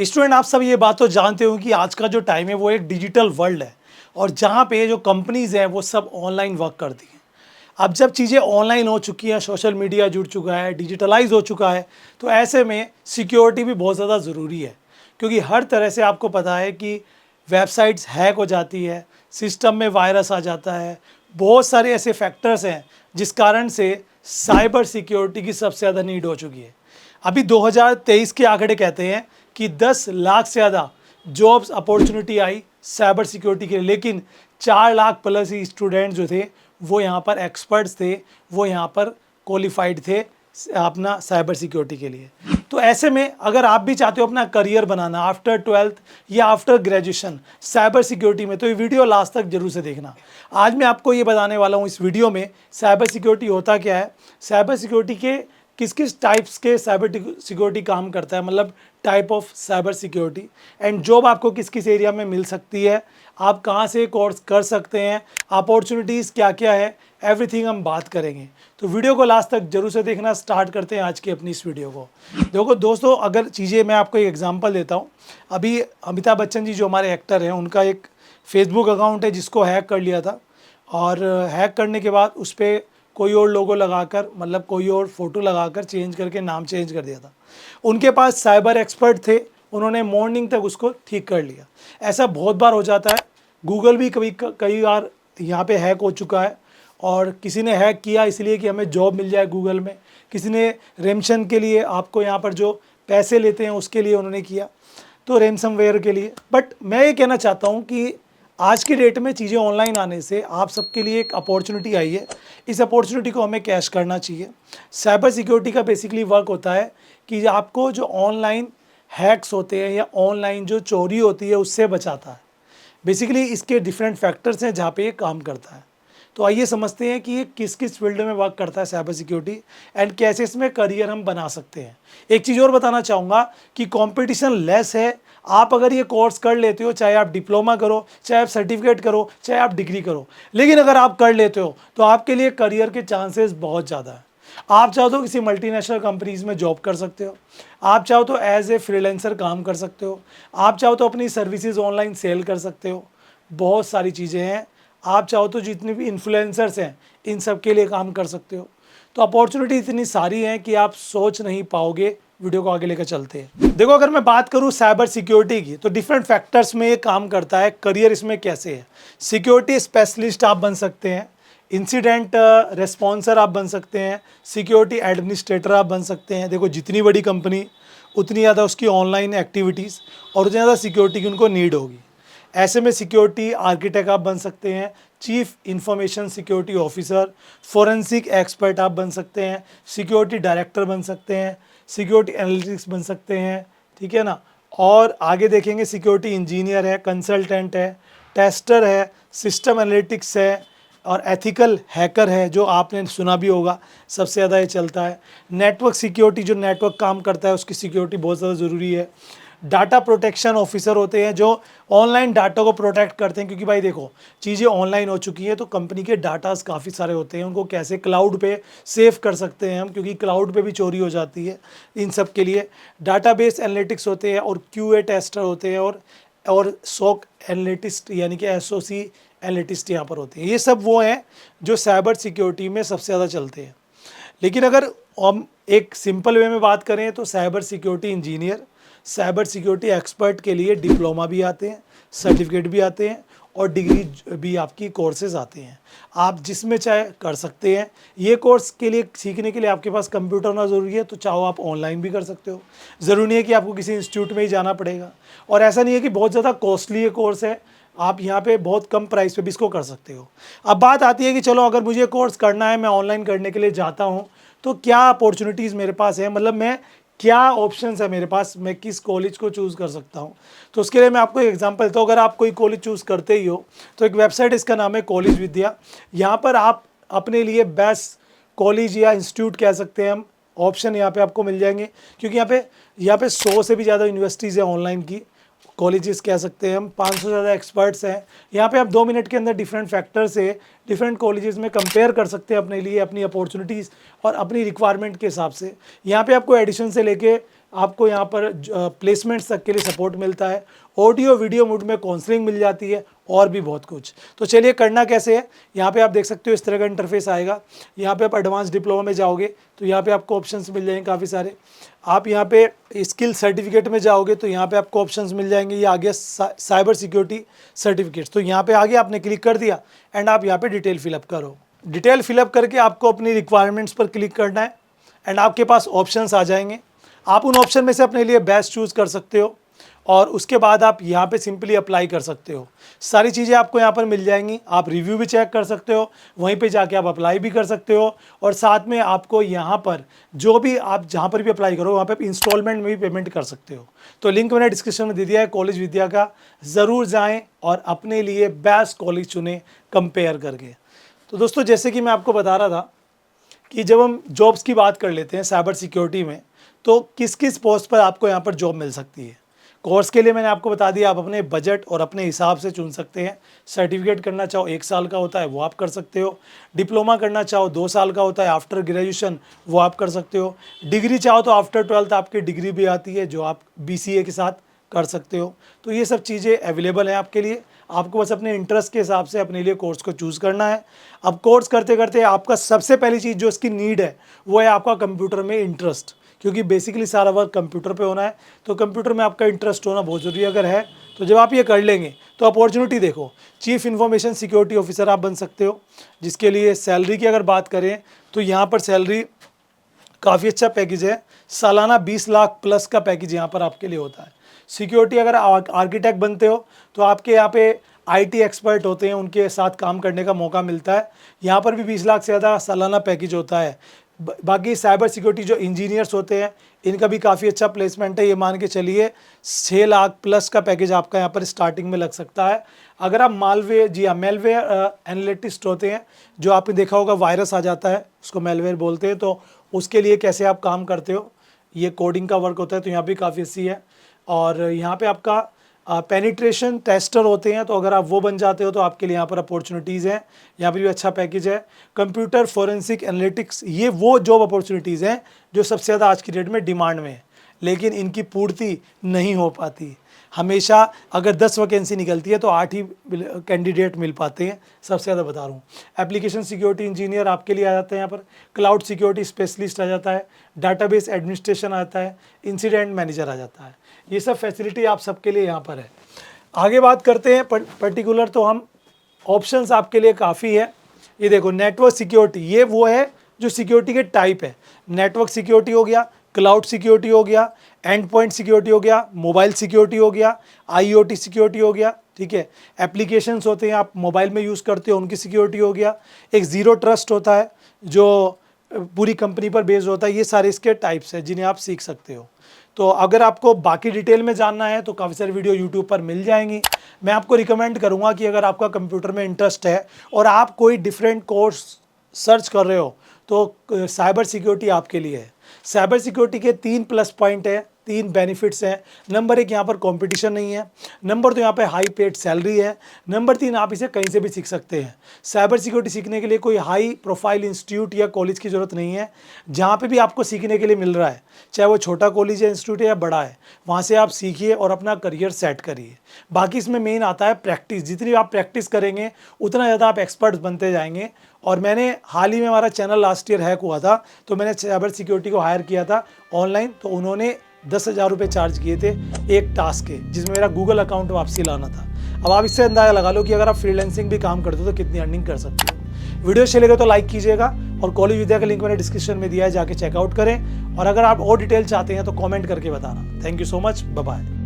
Student, आप सब ये बात तो जानते हो कि आज का जो टाइम है वो एक डिजिटल वर्ल्ड है और जहाँ पे जो कंपनीज हैं वो सब ऑनलाइन वर्क करती हैं। अब जब चीज़ें ऑनलाइन हो चुकी हैं, सोशल मीडिया जुड़ चुका है, डिजिटलाइज हो चुका है, तो ऐसे में सिक्योरिटी भी बहुत ज़्यादा ज़रूरी है। क्योंकि हर तरह से आपको पता है कि वेबसाइट्स हैक हो जाती है, सिस्टम में वायरस आ जाता है, बहुत सारे ऐसे फैक्टर्स हैं जिस कारण से साइबर सिक्योरिटी की सबसे ज़्यादा नीड हो चुकी है। अभी 2023 के आंकड़े कहते हैं कि 10 लाख से ज़्यादा जॉब्स अपॉर्चुनिटी आई साइबर सिक्योरिटी के लिए, लेकिन 4 लाख प्लस ही स्टूडेंट जो थे वो यहाँ पर एक्सपर्ट्स थे, वो यहाँ पर क्वालिफाइड थे अपना साइबर सिक्योरिटी के लिए। तो ऐसे में अगर आप भी चाहते हो अपना करियर बनाना आफ्टर 12th या आफ्टर ग्रेजुएशन साइबर सिक्योरिटी में, तो ये वीडियो लास्ट तक जरूर से देखना। आज मैं आपको ये बताने वाला हूँ इस वीडियो में साइबर सिक्योरिटी होता क्या है, साइबर सिक्योरिटी के किस किस टाइप्स के साइबर सिक्योरिटी काम करता है, मतलब type of cyber security, and job आपको किस किस एरिया में मिल सकती है, आप कहाँ से कोर्स कर सकते हैं, अपॉर्चुनिटीज़ क्या क्या है, एवरीथिंग हम बात करेंगे। तो वीडियो को लास्ट तक जरूर से देखना। स्टार्ट करते हैं आज की अपनी इस वीडियो को। देखो दोस्तों, अगर चीज़ें मैं आपको एक एग्जांपल देता हूँ। अभी अमिताभ बच्चन जी जो हमारे एक्टर हैं, उनका एक फेसबुक अकाउंट है जिसको हैक कर लिया था, और हैक करने के बाद उस पर कोई और लोगो लगाकर, मतलब कोई और फोटो लगाकर चेंज करके नाम चेंज कर दिया था। उनके पास साइबर एक्सपर्ट थे, उन्होंने मॉर्निंग तक उसको ठीक कर लिया। ऐसा बहुत बार हो जाता है। गूगल भी कई बार यहाँ पे हैक हो चुका है, और किसी ने हैक किया इसलिए कि हमें जॉब मिल जाए गूगल में, किसी ने रेमशन के लिए, आपको यहाँ पर जो पैसे लेते हैं उसके लिए उन्होंने किया, तो रेमसमवेयर के लिए। बट मैं ये कहना चाहता हूँ कि आज की डेट में चीज़ें ऑनलाइन आने से आप सबके लिए एक अपॉर्चुनिटी आई है। इस अपॉर्चुनिटी को हमें कैश करना चाहिए। साइबर सिक्योरिटी का बेसिकली वर्क होता है कि आपको जो ऑनलाइन हैक्स होते हैं या ऑनलाइन जो चोरी होती है उससे बचाता है। बेसिकली इसके डिफरेंट फैक्टर्स हैं जहाँ पे ये काम करता है। तो आइए समझते हैं कि ये किस किस फील्ड में वर्क करता है साइबर सिक्योरिटी, एंड कैसे इसमें करियर हम बना सकते हैं। एक चीज़ और बताना चाहूँगा कि कंपटीशन लेस है। आप अगर ये कोर्स कर लेते हो, चाहे आप डिप्लोमा करो, चाहे आप सर्टिफिकेट करो, चाहे आप डिग्री करो, लेकिन अगर आप कर लेते हो तो आपके लिए करियर के चांसेस बहुत ज़्यादा है। आप चाहो तो किसी मल्टीनेशनल कंपनीज में जॉब कर सकते हो, आप चाहो तो एज ए फ्रीलांसर काम कर सकते हो, आप चाहो तो अपनी सर्विसेज ऑनलाइन सेल कर सकते हो। बहुत सारी चीज़ें हैं। आप चाहो तो जितने भी इन्फ्लुएंसर्स हैं इन सब के लिए काम कर सकते हो। तो अपॉर्चुनिटी इतनी सारी हैं कि आप सोच नहीं पाओगे। वीडियो को आगे लेकर चलते हैं। देखो, अगर मैं बात करूं साइबर सिक्योरिटी की, तो डिफरेंट फैक्टर्स में ये काम करता है। करियर इसमें कैसे है, सिक्योरिटी स्पेशलिस्ट आप बन सकते हैं, इंसिडेंट रेस्पॉन्सर आप बन सकते हैं, सिक्योरिटी एडमिनिस्ट्रेटर आप बन सकते हैं। देखो, जितनी बड़ी कंपनी उतनी ज़्यादा उसकी ऑनलाइन एक्टिविटीज़ और उतनी ज़्यादा सिक्योरिटी की उनको नीड होगी। ऐसे में सिक्योरिटी आर्किटेक्ट आप बन सकते हैं, chief information security officer, forensic expert आप बन सकते हैं, सिक्योरिटी डायरेक्टर बन सकते हैं, सिक्योरिटी एनालिटिक्स बन सकते हैं, ठीक है ना। और आगे देखेंगे सिक्योरिटी इंजीनियर है, कंसल्टेंट है, टेस्टर है, सिस्टम एनालिटिक्स है, और एथिकल हैकर है जो आपने सुना भी होगा, सबसे ज़्यादा ये चलता है। नेटवर्क सिक्योरिटी, जो नेटवर्क काम करता है उसकी सिक्योरिटी बहुत ज़्यादा ज़रूरी है। डाटा प्रोटेक्शन ऑफिसर होते हैं जो ऑनलाइन डाटा को प्रोटेक्ट करते हैं, क्योंकि भाई देखो, चीज़ें ऑनलाइन हो चुकी हैं तो कंपनी के डाटास काफ़ी सारे होते हैं, उनको कैसे क्लाउड पे सेव कर सकते हैं हम, क्योंकि क्लाउड पे भी चोरी हो जाती है। इन सब के लिए डाटाबेस एनालिटिक्स होते हैं, और क्यूए टेस्टर होते हैं, और सॉक एनालिटिस्ट यानी कि एसओसी एनालिटिस्ट यहाँ पर होते हैं। ये सब वो हैं जो साइबर सिक्योरिटी में सबसे ज़्यादा चलते हैं। लेकिन अगर हम एक सिंपल वे में बात करें तो cyber security engineer, cyber security expert के लिए डिप्लोमा भी आते हैं, सर्टिफिकेट भी आते हैं, और डिग्री भी आपकी कोर्सेज आते हैं। आप जिसमें चाहे कर सकते हैं। ये कोर्स के लिए सीखने के लिए आपके पास कंप्यूटर होना ज़रूरी है, तो चाहो आप ऑनलाइन भी कर सकते हो। ज़रूरी नहीं है कि आपको किसी इंस्टीट्यूट में ही जाना पड़ेगा, और ऐसा नहीं है कि बहुत ज़्यादा कॉस्टली ये कोर्स है, आप यहाँ पे बहुत कम प्राइस पे भी इसको कर सकते हो। अब बात आती है कि चलो, अगर मुझे कोर्स करना है, मैं ऑनलाइन करने के लिए जाता हूँ, तो क्या अपॉर्चुनिटीज़ मेरे पास है, मतलब मैं क्या ऑप्शंस है मेरे पास, मैं किस कॉलेज को चूज़ कर सकता हूँ। तो उसके लिए मैं आपको एक एग्जांपल देता हूँ। अगर आप कोई कॉलेज चूज़ करते ही हो तो एक वेबसाइट, इसका नाम है कॉलेज विद्या। यहाँ पर आप अपने लिए बेस्ट कॉलेज या इंस्टीट्यूट कह सकते हैं हम, ऑप्शन यहाँ पे आपको मिल जाएंगे, क्योंकि यहाँ पे 100 से भी ज़्यादा यूनिवर्सिटीज़ हैं ऑनलाइन की, कॉलेजेस कह सकते हैं हम, 500 से ज़्यादा एक्सपर्ट्स हैं। यहाँ पे आप 2 मिनट के अंदर डिफरेंट फैक्टर से डिफरेंट कॉलेजेस में कंपेयर कर सकते हैं अपने लिए, अपनी अपॉर्चुनिटीज़ और अपनी रिक्वायरमेंट के हिसाब से। यहाँ पे आपको एडिशन से लेके आपको यहाँ पर प्लेसमेंट्स तक के लिए सपोर्ट मिलता है, ऑडियो वीडियो मोड में काउंसलिंग मिल जाती है और भी बहुत कुछ। तो चलिए करना कैसे है, यहाँ पे आप देख सकते हो इस तरह का इंटरफेस आएगा। यहाँ पे आप एडवांस डिप्लोमा में जाओगे तो यहाँ पे आपको ऑप्शंस मिल जाएंगे काफ़ी सारे। आप यहाँ पे स्किल सर्टिफिकेट में जाओगे तो यहाँ पे आपको ऑप्शंस मिल जाएंगे। ये आ गया साइबर सिक्योरिटी सर्टिफिकेट्स, तो यहाँ पे आगे आपने क्लिक कर दिया एंड आप यहाँ पे डिटेल फिलअप करो। डिटेल फिलअप करके आपको अपनी रिक्वायरमेंट्स पर क्लिक करना है एंड आपके पास ऑप्शंस आ जाएंगे। आप उन ऑप्शन में से अपने लिए बेस्ट चूज़ कर सकते हो और उसके बाद आप यहाँ पे सिंपली अप्लाई कर सकते हो। सारी चीज़ें आपको यहाँ पर मिल जाएंगी। आप रिव्यू भी चेक कर सकते हो, वहीं पे जाके आप अप्लाई भी कर सकते हो और साथ में आपको यहाँ पर जो भी आप जहाँ पर भी अप्लाई करो वहाँ पे इंस्टॉलमेंट में भी पेमेंट कर सकते हो। तो लिंक मैंने डिस्क्रिप्शन में दे दिया है कॉलेज विद्या का, ज़रूर जाएँ और अपने लिए बेस्ट कॉलेज चुनें कंपेयर करके। तो दोस्तों जैसे कि मैं आपको बता रहा था कि जब हम जॉब्स की बात कर लेते हैं साइबर सिक्योरिटी में, तो किस किस पोस्ट पर आपको यहाँ पर जॉब मिल सकती है। कोर्स के लिए मैंने आपको बता दिया, आप अपने बजट और अपने हिसाब से चुन सकते हैं। सर्टिफिकेट करना चाहो 1 साल का होता है वो आप कर सकते हो, डिप्लोमा करना चाहो 2 साल का होता है आफ्टर ग्रेजुएशन वो आप कर सकते हो, डिग्री चाहो तो आफ्टर 12th आपकी डिग्री भी आती है जो आप BCA के साथ कर सकते हो। तो ये सब चीज़ें अवेलेबल हैं आपके लिए। आपको बस अपने इंटरेस्ट के हिसाब से अपने लिए कोर्स को चूज़ करना है। अब कोर्स करते करते आपका सबसे पहली चीज़ जो इसकी नीड है वो है आपका कंप्यूटर में इंटरेस्ट, क्योंकि बेसिकली सारा वर्क कंप्यूटर पे होना है। तो कंप्यूटर में आपका इंटरेस्ट होना बहुत ज़रूरी अगर है तो जब आप ये कर लेंगे तो अपॉर्चुनिटी देखो, चीफ इंफॉर्मेशन सिक्योरिटी ऑफिसर आप बन सकते हो, जिसके लिए सैलरी की अगर बात करें तो यहाँ पर सैलरी काफ़ी अच्छा पैकेज है। सालाना 20 लाख प्लस का पैकेज यहाँ पर आपके लिए होता है। सिक्योरिटी अगर आर्किटेक्ट बनते हो तो आपके यहाँ पे IT एक्सपर्ट होते हैं, उनके साथ काम करने का मौका मिलता है। यहाँ पर भी 20 लाख से ज़्यादा सालाना पैकेज होता है। बाकी साइबर सिक्योरिटी जो इंजीनियर्स होते हैं इनका भी काफ़ी अच्छा प्लेसमेंट है। ये मान के चलिए 6 लाख प्लस का पैकेज आपका यहाँ पर स्टार्टिंग में लग सकता है। अगर आप मेलवेयर एनालिटिस्ट होते हैं, जो आपने देखा होगा वायरस आ जाता है उसको मेलवेयर बोलते हैं, तो उसके लिए कैसे आप काम करते हो, ये कोडिंग का वर्क होता है, तो यहाँ भी काफ़ी अच्छी है। और यहाँ पे आपका पेनिट्रेशन टेस्टर होते हैं, तो अगर आप वो बन जाते हो तो आपके लिए यहाँ पर अपॉर्चुनिटीज़ हैं। यहाँ पर भी अच्छा पैकेज है। कंप्यूटर फोरेंसिक एनालिटिक्स, ये वो जॉब अपॉर्चुनिटीज़ हैं जो सबसे ज़्यादा आज की डेट में डिमांड में है, लेकिन इनकी पूर्ति नहीं हो पाती। हमेशा अगर 10 वैकेंसी निकलती है तो 8 ही कैंडिडेट मिल पाते हैं, सबसे ज़्यादा बता रहा हूँ। एप्लीकेशन सिक्योरिटी इंजीनियर आपके लिए आ जाता है यहाँ पर, क्लाउड सिक्योरिटी स्पेशलिस्ट आ जाता है, डाटाबेस एडमिनिस्ट्रेशन आता है, इंसिडेंट मैनेजर आ जाता है। ये सब फैसिलिटी आप सबके लिए यहाँ पर है। आगे बात करते हैं पर्टिकुलर, तो हम ऑप्शंस आपके लिए काफ़ी है। ये देखो नेटवर्क सिक्योरिटी, ये वो है जो सिक्योरिटी के टाइप है। नेटवर्क सिक्योरिटी हो गया, क्लाउड सिक्योरिटी हो गया, एंड पॉइंट सिक्योरिटी हो गया, मोबाइल सिक्योरिटी हो गया, IoT सिक्योरिटी हो गया, ठीक है। एप्लीकेशंस होते हैं आप मोबाइल में यूज़ करते हो उनकी सिक्योरिटी हो गया। एक ज़ीरो ट्रस्ट होता है जो पूरी कंपनी पर बेस्ड होता है। ये सारे इसके टाइप्स हैं जिन्हें आप सीख सकते हो। तो अगर आपको बाकी डिटेल में जानना है तो काफ़ी सारी वीडियो यूट्यूब पर मिल जाएंगी। मैं आपको रिकमेंड करूँगा कि अगर आपका कंप्यूटर में इंटरेस्ट है और आप कोई डिफरेंट कोर्स सर्च कर रहे हो तो साइबर सिक्योरिटी आपके लिए है। साइबर सिक्योरिटी के 3 प्लस पॉइंट है, 3 बेनिफिट्स हैं। नंबर 1, यहाँ पर कंपटीशन नहीं है। नंबर 2, यहाँ पे हाई पेड सैलरी है। नंबर 3, आप इसे कहीं से भी सीख सकते हैं। साइबर सिक्योरिटी सीखने के लिए कोई हाई प्रोफाइल इंस्टीट्यूट या कॉलेज की ज़रूरत नहीं है। जहाँ पे भी आपको सीखने के लिए मिल रहा है, चाहे वो छोटा कॉलेज या इंस्टीट्यूट है या बड़ा है, वहाँ से आप सीखिए और अपना करियर सेट करिए। बाकी इसमें मेन आता है प्रैक्टिस। जितनी आप प्रैक्टिस करेंगे उतना ज़्यादा आप एक्सपर्ट बनते जाएंगे। और मैंने हाल ही में, हमारा चैनल लास्ट ईयर हैक हुआ था, तो मैंने साइबर सिक्योरिटी को हायर किया था ऑनलाइन, तो उन्होंने 10,000 रुपये चार्ज किए थे एक टास्क के, जिसमें मेरा गूगल अकाउंट वापसी लाना था। अब आप इससे अंदाजा लगा लो कि अगर आप फ्रीलांसिंग भी काम करते हो तो कितनी अर्निंग कर सकते हो। वीडियो अच्छे लगे तो लाइक कीजिएगा और कॉलेज विद्या का लिंक मैंने डिस्क्रिप्शन में दिया है, जाके चेकआउट करें। और अगर आप और डिटेल चाहते हैं तो कमेंट करके बताना। Thank you so much, bye bye.